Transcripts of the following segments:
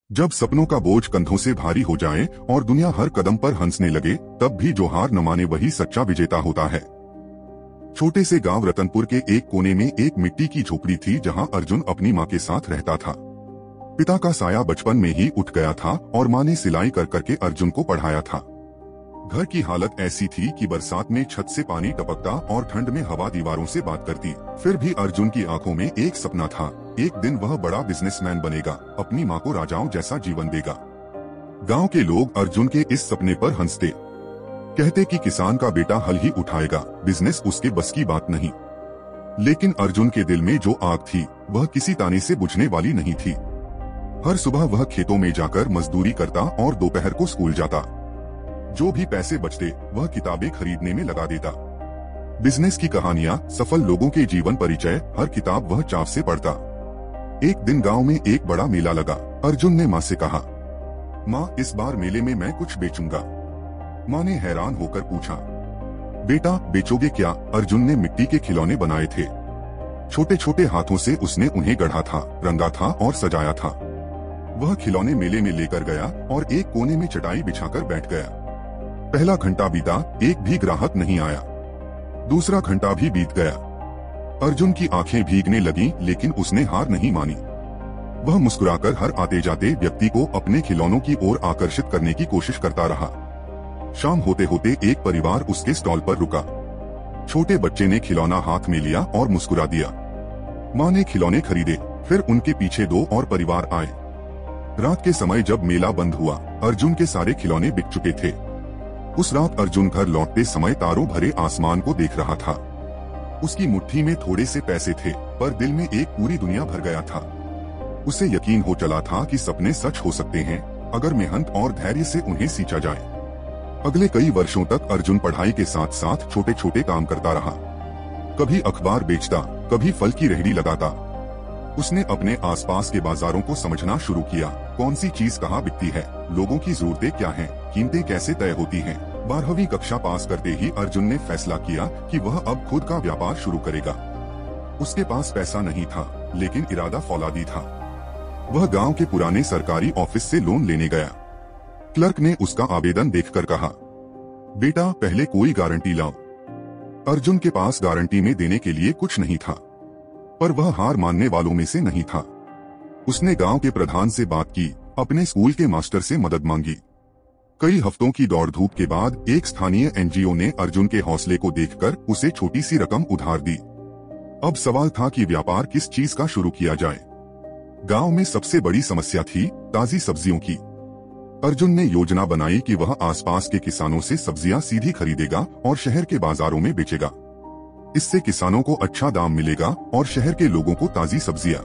जब सपनों का बोझ कंधों से भारी हो जाए और दुनिया हर कदम पर हंसने लगे, तब भी जो हार न माने वही सच्चा विजेता होता है। छोटे से गांव रतनपुर के एक कोने में एक मिट्टी की झोपड़ी थी, जहां अर्जुन अपनी मां के साथ रहता था। पिता का साया बचपन में ही उठ गया था और मां ने सिलाई कर करके अर्जुन को पढ़ाया था। घर की हालत ऐसी थी कि बरसात में छत से पानी टपकता और ठंड में हवा दीवारों से बात करती। फिर भी अर्जुन की आंखों में एक सपना था, एक दिन वह बड़ा बिजनेसमैन बनेगा, अपनी मां को राजाओं जैसा जीवन देगा। गांव के लोग अर्जुन के इस सपने पर हंसते, कहते कि किसान का बेटा हल ही उठाएगा, बिजनेस उसके बस की बात नहीं। लेकिन अर्जुन के दिल में जो आग थी, वह किसी ताने से बुझने वाली नहीं थी। हर सुबह वह खेतों में जाकर मजदूरी करता और दोपहर को स्कूल जाता। जो भी पैसे बचते वह किताबें खरीदने में लगा देता। बिजनेस की कहानियां, सफल लोगों के जीवन परिचय, हर किताब वह चाव से पढ़ता। एक दिन गांव में एक बड़ा मेला लगा। अर्जुन ने मां से कहा, मां, इस बार मेले में मैं कुछ बेचूंगा। मां ने हैरान होकर पूछा, बेटा बेचोगे क्या? अर्जुन ने मिट्टी के खिलौने बनाए थे। छोटे छोटे हाथों से उसने उन्हें गढ़ा था, रंगा था और सजाया था। वह खिलौने मेले में लेकर गया और एक कोने में चटाई बिछाकर बैठ गया। पहला घंटा बीता, एक भी ग्राहक नहीं आया। दूसरा घंटा भी बीत गया। अर्जुन की आंखें भीगने लगीं, लेकिन उसने हार नहीं मानी। वह मुस्कुराकर हर आते जाते व्यक्ति को अपने खिलौनों की ओर आकर्षित करने की कोशिश करता रहा। शाम होते होते एक परिवार उसके स्टॉल पर रुका। छोटे बच्चे ने खिलौना हाथ में लिया और मुस्कुरा दिया। मां ने खिलौने खरीदे, फिर उनके पीछे दो और परिवार आए। रात के समय जब मेला बंद हुआ, अर्जुन के सारे खिलौने बिक चुके थे। उस रात अर्जुन घर लौटते समय तारों भरे आसमान को देख रहा था। उसकी मुट्ठी में थोड़े से पैसे थे, पर दिल में एक पूरी दुनिया भर गया था। उसे यकीन हो चला था कि सपने सच हो सकते हैं, अगर मेहनत और धैर्य से उन्हें सींचा जाए। अगले कई वर्षों तक अर्जुन पढ़ाई के साथ साथ छोटे छोटे काम करता रहा। कभी अखबार बेचता, कभी फल की रेहड़ी लगाता। उसने अपने आसपास के बाजारों को समझना शुरू किया। कौन सी चीज कहाँ बिकती है, लोगों की जरूरतें क्या हैं, कीमतें कैसे तय होती हैं। 12वीं कक्षा पास करते ही अर्जुन ने फैसला किया कि वह अब खुद का व्यापार शुरू करेगा। उसके पास पैसा नहीं था, लेकिन इरादा फौलादी था। वह गांव के पुराने सरकारी ऑफिस से लोन लेने गया। क्लर्क ने उसका आवेदन देखकर कहा, बेटा पहले कोई गारंटी लाओ। अर्जुन के पास गारंटी में देने के लिए कुछ नहीं था, पर वह हार मानने वालों में से नहीं था। उसने गांव के प्रधान से बात की, अपने स्कूल के मास्टर से मदद मांगी। कई हफ्तों की दौड़ धूप के बाद एक स्थानीय एनजीओ ने अर्जुन के हौसले को देखकर उसे छोटी सी रकम उधार दी। अब सवाल था कि व्यापार किस चीज का शुरू किया जाए। गांव में सबसे बड़ी समस्या थी ताजी सब्जियों की। अर्जुन ने योजना बनाई कि वह आसपास के किसानों से सब्जियां सीधी खरीदेगा और शहर के बाजारों में बेचेगा। इससे किसानों को अच्छा दाम मिलेगा और शहर के लोगों को ताजी सब्जियां।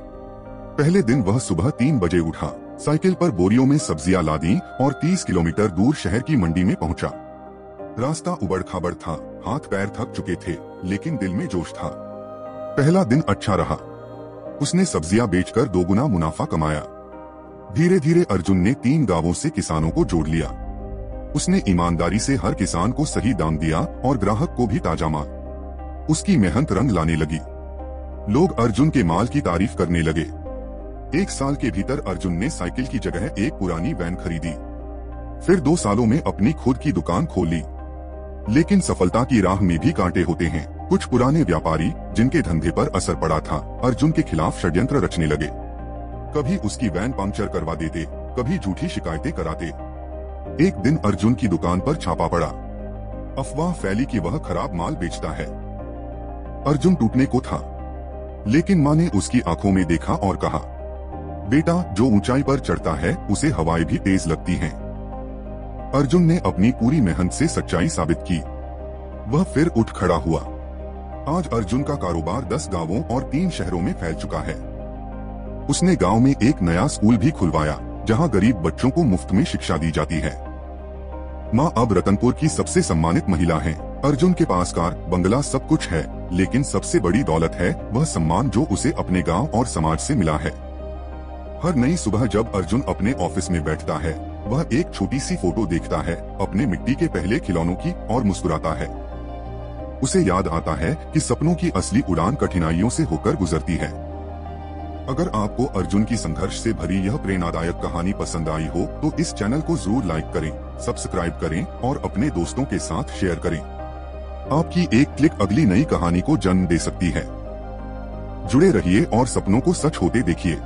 पहले दिन वह सुबह 3 बजे उठा, साइकिल पर बोरियों में सब्जियां लादी और 30 किलोमीटर दूर शहर की मंडी में पहुंचा। रास्ता उबड़ खाबड़ था, हाथ पैर थक चुके थे, लेकिन दिल में जोश था। पहला दिन अच्छा रहा। उसने सब्जियां बेचकर 2 गुना मुनाफा कमाया। धीरे धीरे अर्जुन ने 3 गांवों से किसानों को जोड़ लिया। उसने ईमानदारी से हर किसान को सही दाम दिया और ग्राहक को भी ताजा माल। उसकी मेहनत रंग लाने लगी। लोग अर्जुन के माल की तारीफ करने लगे। 1 साल के भीतर अर्जुन ने साइकिल की जगह एक पुरानी वैन खरीदी। फिर 2 सालों में अपनी खुद की दुकान खोल ली। लेकिन सफलता की राह में भी कांटे होते हैं। कुछ पुराने व्यापारी, जिनके धंधे पर असर पड़ा था, अर्जुन के खिलाफ षड्यंत्र रचने लगे। कभी उसकी वैन पंक्चर करवा देते, कभी झूठी शिकायतें कराते। एक दिन अर्जुन की दुकान पर छापा पड़ा। अफवाह फैली कि वह खराब माल बेचता है। अर्जुन टूटने को था, लेकिन मां ने उसकी आंखों में देखा और कहा, बेटा जो ऊंचाई पर चढ़ता है उसे हवाएं भी तेज लगती हैं। अर्जुन ने अपनी पूरी मेहनत से सच्चाई साबित की। वह फिर उठ खड़ा हुआ। आज अर्जुन का कारोबार 10 गांवों और 3 शहरों में फैल चुका है। उसने गांव में एक नया स्कूल भी खुलवाया, जहां गरीब बच्चों को मुफ्त में शिक्षा दी जाती है। मां अब रतनपुर की सबसे सम्मानित महिला हैं। अर्जुन के पास कार, बंगला, सब कुछ है, लेकिन सबसे बड़ी दौलत है वह सम्मान जो उसे अपने गांव और समाज से मिला है। हर नई सुबह जब अर्जुन अपने ऑफिस में बैठता है, वह एक छोटी सी फोटो देखता है अपने मिट्टी के पहले खिलौनों की और मुस्कुराता है। उसे याद आता है कि सपनों की असली उड़ान कठिनाइयों से होकर गुजरती है। अगर आपको अर्जुन की संघर्ष से भरी यह प्रेरणादायक कहानी पसंद आई हो तो इस चैनल को जरूर लाइक करें, सब्सक्राइब करें और अपने दोस्तों के साथ शेयर करें। आपकी एक क्लिक अगली नई कहानी को जन्म दे सकती है। जुड़े रहिए और सपनों को सच होते देखिए।